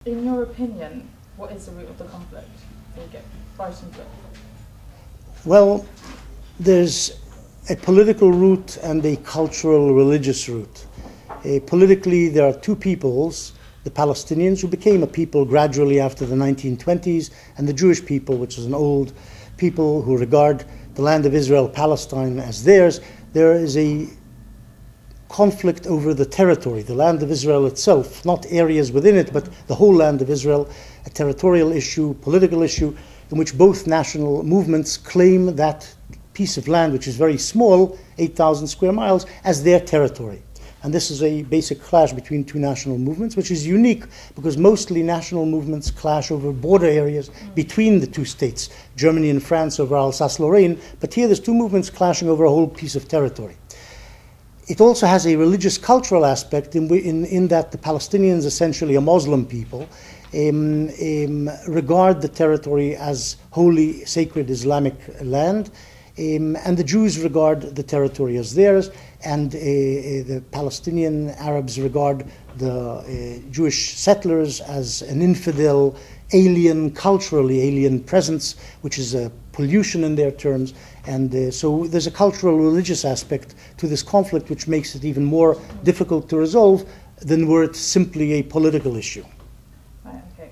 In your opinion, what is the root of the conflict? So you get right into it. Well, there's a political root and a cultural religious root. Politically, there are two peoples, the Palestinians, who became a people gradually after the 1920s, and the Jewish people, which is an old people who regard the land of Israel-Palestine as theirs. There is a conflict over the territory, the land of Israel itself, not areas within it, but the whole land of Israel, a territorial issue, political issue, in which both national movements claim that piece of land, which is very small, 8,000 square miles, as their territory. And this is a basic clash between two national movements, which is unique because mostly national movements clash over border areas between the two states, Germany and France over Alsace-Lorraine, but here there's two movements clashing over a whole piece of territory. It also has a religious cultural aspect in that the Palestinians, essentially a Muslim people, regard the territory as holy, sacred Islamic land, and the Jews regard the territory as theirs, and the Palestinian Arabs regard the Jewish settlers as an infidel, alien, culturally alien presence, which is a pollution in their terms. And so there's a cultural religious aspect to this conflict which makes it even more difficult to resolve than were it simply a political issue. Right, okay.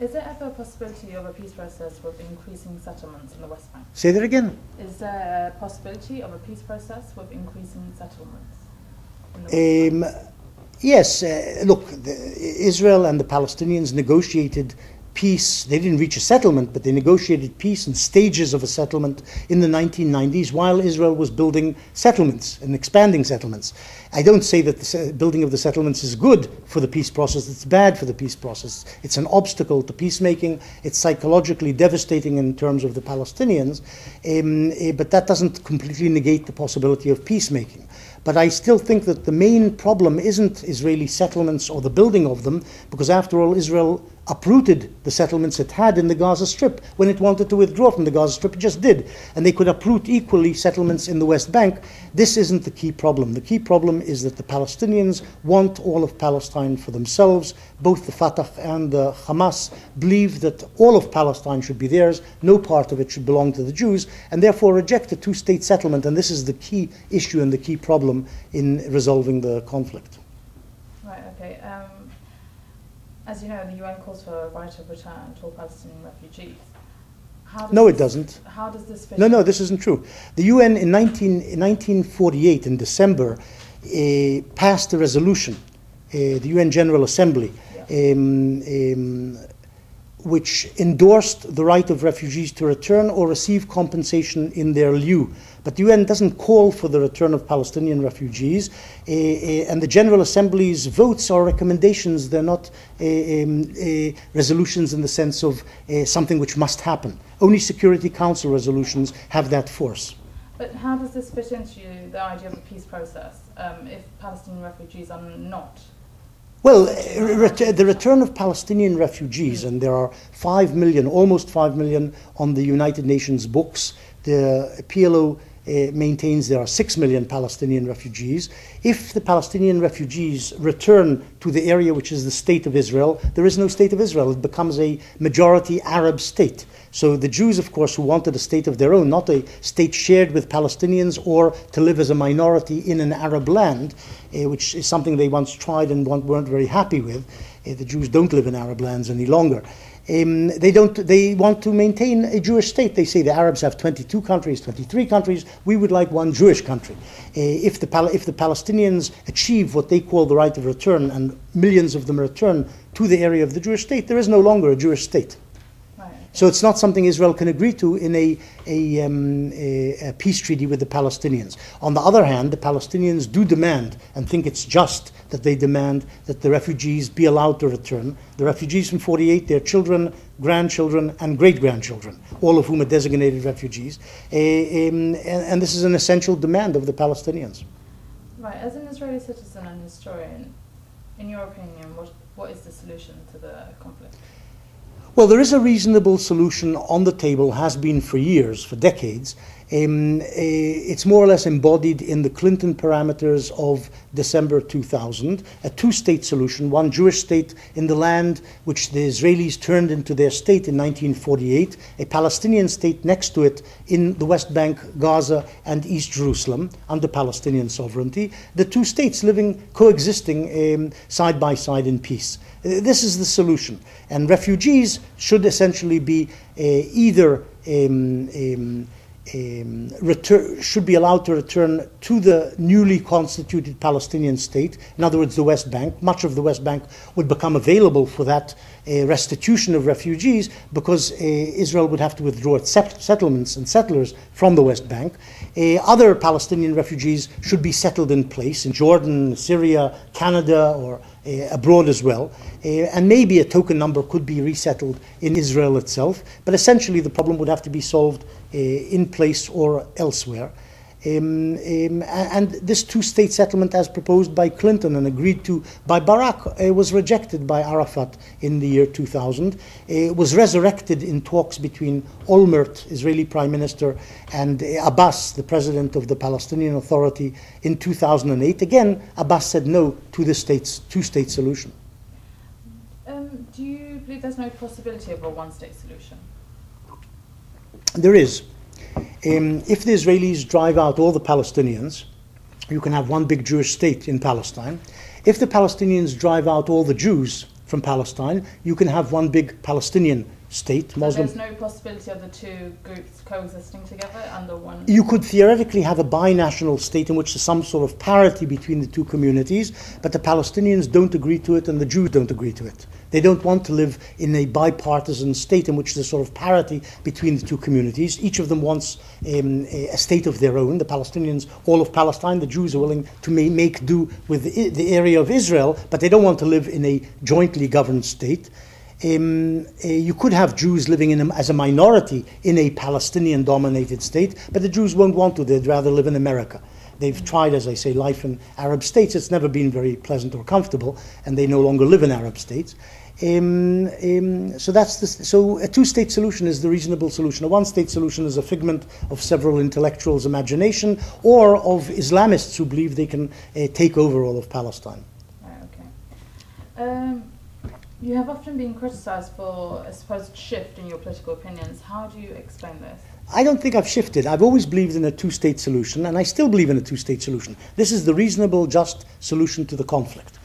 Is there ever a possibility of a peace process with increasing settlements in the West Bank? Say that again. Is there a possibility of a peace process with increasing settlements in the West Bank? Yes, look, Israel and the Palestinians negotiated peace. They didn't reach a settlement, but they negotiated peace in stages of a settlement in the 1990s while Israel was building settlements and expanding settlements. I don't say that the building of the settlements is good for the peace process. It's bad for the peace process. It's an obstacle to peacemaking. It's psychologically devastating in terms of the Palestinians, but that doesn't completely negate the possibility of peacemaking. But I still think that the main problem isn't Israeli settlements or the building of them, because after all, Israel uprooted the settlements it had in the Gaza Strip. When it wanted to withdraw from the Gaza Strip, it just did. And they could uproot equally settlements in the West Bank. This isn't the key problem. The key problem is that the Palestinians want all of Palestine for themselves. Both the Fatah and the Hamas believe that all of Palestine should be theirs, no part of it should belong to the Jews, and therefore reject a two-state settlement. And this is the key issue and the key problem in resolving the conflict. Right, okay. As you know, the UN calls for a right of return to all Palestinian refugees. No, it doesn't. How does this fit? No, this isn't true. The UN in 1948, in December, passed a resolution, the UN General Assembly, which endorsed the right of refugees to return or receive compensation in their lieu. But the UN doesn't call for the return of Palestinian refugees, and the General Assembly's votes are recommendations. They're not resolutions in the sense of something which must happen. Only Security Council resolutions have that force. But how does this fit into the idea of a peace process if Palestinian refugees are not? Well, the return of Palestinian refugees, and there are 5 million, almost 5 million on the United Nations books. The PLO maintains there are 6 million Palestinian refugees. If the Palestinian refugees return to the area which is the State of Israel, there is no State of Israel. It becomes a majority Arab state. So the Jews, of course, who wanted a state of their own, not a state shared with Palestinians or to live as a minority in an Arab land, which is something they once tried and weren't very happy with. The Jews don't live in Arab lands any longer. They want to maintain a Jewish state. They say the Arabs have 22 countries, 23 countries. We would like one Jewish country. If the Palestinians achieve what they call the right of return, and millions of them return to the area of the Jewish state, there is no longer a Jewish state. So it's not something Israel can agree to in a peace treaty with the Palestinians. On the other hand, the Palestinians do demand, and think it's just that they demand, that the refugees be allowed to return. The refugees from 48, their children, grandchildren, and great-grandchildren, all of whom are designated refugees. And this is an essential demand of the Palestinians. Right. As an Israeli citizen and historian, in your opinion, what is the solution to the conflict? Well, there is a reasonable solution on the table, has been for years, for decades, It's more or less embodied in the Clinton parameters of December 2000, a two-state solution, one Jewish state in the land which the Israelis turned into their state in 1948, a Palestinian state next to it in the West Bank, Gaza, and East Jerusalem under Palestinian sovereignty, the two states coexisting side by side in peace. This is the solution. And refugees should essentially be either should be allowed to return to the newly constituted Palestinian state, in other words, the West Bank. Much of the West Bank would become available for that restitution of refugees because Israel would have to withdraw its settlements and settlers from the West Bank. Other Palestinian refugees should be settled in place in Jordan, Syria, Canada, or abroad as well. And maybe a token number could be resettled in Israel itself. But essentially the problem would have to be solved in place or elsewhere. And this two-state settlement, as proposed by Clinton and agreed to by Barak, was rejected by Arafat in the year 2000. It was resurrected in talks between Olmert, Israeli Prime Minister, and Abbas, the president of the Palestinian Authority, in 2008. Again, Abbas said no to this two-state solution. Do you believe there's no possibility of a one-state solution? There is. If the Israelis drive out all the Palestinians, you can have one big Jewish state in Palestine. If the Palestinians drive out all the Jews from Palestine, you can have one big Palestinian state. Muslim. There's no possibility of the two groups coexisting together under one? You could theoretically have a binational state in which there's some sort of parity between the two communities, but the Palestinians don't agree to it and the Jews don't agree to it. They don't want to live in a bipartisan state in which there's sort of parity between the two communities. Each of them wants a state of their own. The Palestinians, all of Palestine, the Jews are willing to make do with the area of Israel, but they don't want to live in a jointly governed state. You could have Jews living as a minority in a Palestinian-dominated state, but the Jews won't want to. They'd rather live in America. They've tried, as I say, life in Arab states. It's never been very pleasant or comfortable, and they no longer live in Arab states. So a two-state solution is the reasonable solution. A one-state solution is a figment of several intellectuals' imagination or of Islamists who believe they can take over all of Palestine. Okay. You have often been criticized for a supposed shift in your political opinions. How do you explain this? I don't think I've shifted. I've always believed in a two-state solution, and I still believe in a two-state solution. This is the reasonable, just solution to the conflict.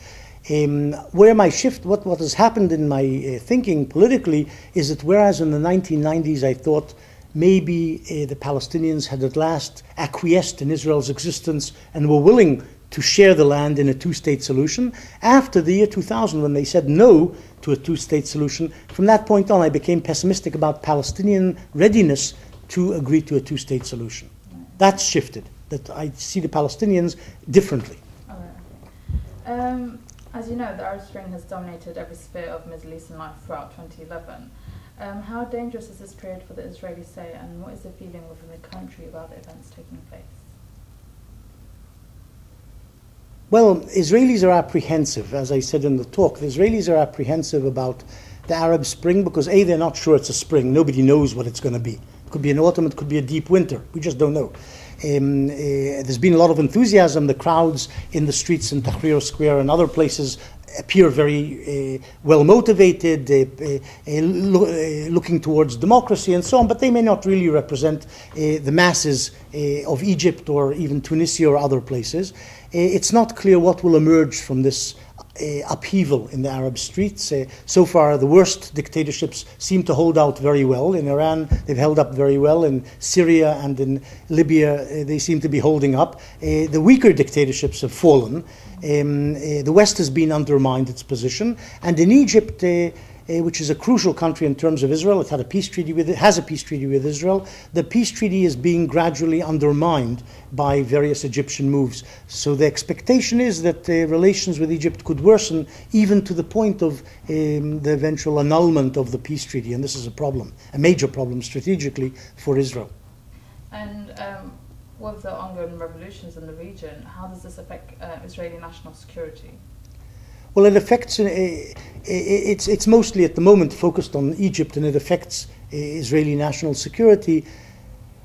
Where my shift, what has happened in my thinking politically is that whereas in the 1990s I thought maybe the Palestinians had at last acquiesced in Israel's existence and were willing to share the land in a two-state solution, after the year 2000 when they said no to a two-state solution, from that point on I became pessimistic about Palestinian readiness to agree to a two-state solution. That's shifted, that I see the Palestinians differently. Okay. As you know, the Arab Spring has dominated every sphere of Middle Eastern life throughout 2011. How dangerous is this period for the Israeli state, and what is the feeling within the country about the events taking place? Well, Israelis are apprehensive, as I said in the talk. The Israelis are apprehensive about the Arab Spring because A, they're not sure it's a spring. Nobody knows what it's going to be. It could be an autumn, it could be a deep winter. We just don't know. There's been a lot of enthusiasm. The crowds in the streets in Tahrir Square and other places appear very well motivated, looking towards democracy and so on, but they may not really represent the masses of Egypt or even Tunisia or other places. It's not clear what will emerge from this upheaval in the Arab streets. So far, the worst dictatorships seem to hold out very well. In Iran, they've held up very well. In Syria and in Libya, they seem to be holding up. The weaker dictatorships have fallen. The West has been undermined its position. And in Egypt, which is a crucial country in terms of Israel, has a peace treaty with Israel. The peace treaty is being gradually undermined by various Egyptian moves. So the expectation is that relations with Egypt could worsen even to the point of the eventual annulment of the peace treaty. And this is a problem, a major problem strategically for Israel. And with the ongoing revolutions in the region, how does this affect Israeli national security? Well, it affects, it's mostly at the moment focused on Egypt, and it affects Israeli national security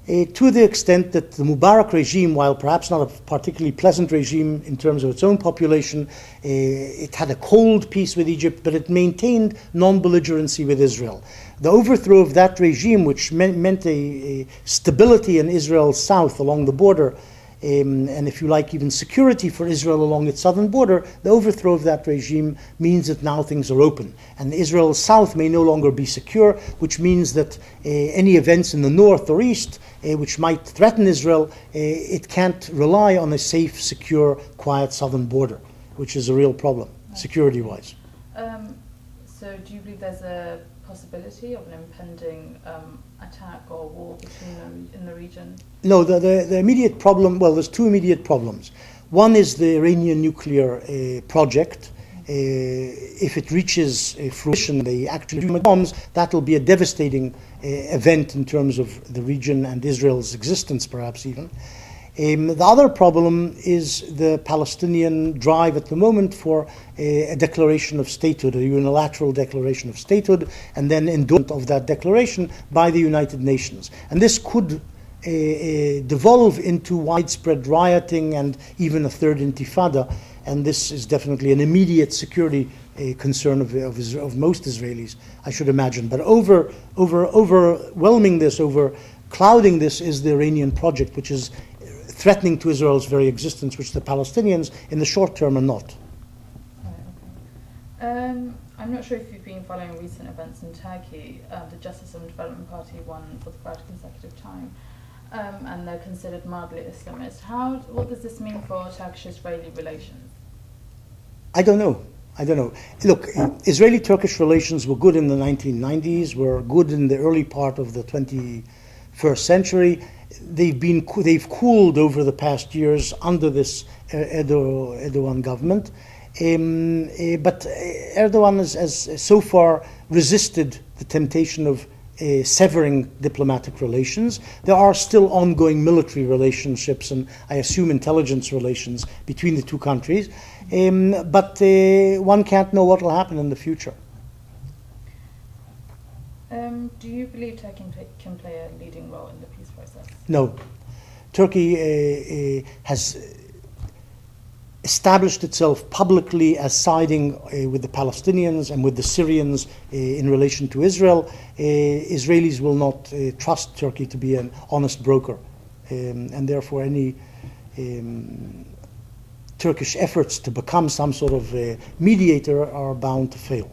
To the extent that the Mubarak regime, while perhaps not a particularly pleasant regime in terms of its own population, it had a cold peace with Egypt, but it maintained non-belligerency with Israel. The overthrow of that regime, which meant a stability in Israel's south along the border, and if you like, even security for Israel along its southern border, the overthrow of that regime means that now things are open. And Israel's south may no longer be secure, which means that any events in the north or east, which might threaten Israel, it can't rely on a safe, secure, quiet southern border, which is a real problem, security-wise. So do you believe there's a possibility of an impending attack or war in the region? No, the immediate problem, well, there's two immediate problems. One is the Iranian nuclear project. If it reaches fruition, they actually do bombs, that will be a devastating event in terms of the region and Israel's existence, perhaps even. The other problem is the Palestinian drive at the moment for a declaration of statehood, a unilateral declaration of statehood, and then endorsement of that declaration by the United Nations. And this could devolve into widespread rioting and even a third intifada, and this is definitely an immediate security concern of most Israelis, I should imagine. But overwhelming this, overclouding this is the Iranian project, which is threatening to Israel's very existence, which the Palestinians in the short term are not. Right, okay. I'm not sure if you've been following recent events in Turkey. The Justice and Development Party won for the third consecutive time, and they're considered mildly Islamist. What does this mean for Turkish-Israeli relations? I don't know. Look, Israeli-Turkish relations were good in the 1990s, were good in the early part of the 21st century. They've cooled over the past years under this Erdogan government, but Erdogan has so far resisted the temptation of severing diplomatic relations. There are still ongoing military relationships and I assume intelligence relations between the two countries, but one can't know what will happen in the future. Do you believe Turkey can play a leading role in the peace process? No. Turkey has established itself publicly as siding with the Palestinians and with the Syrians in relation to Israel. Israelis will not trust Turkey to be an honest broker, and therefore any Turkish efforts to become some sort of mediator are bound to fail.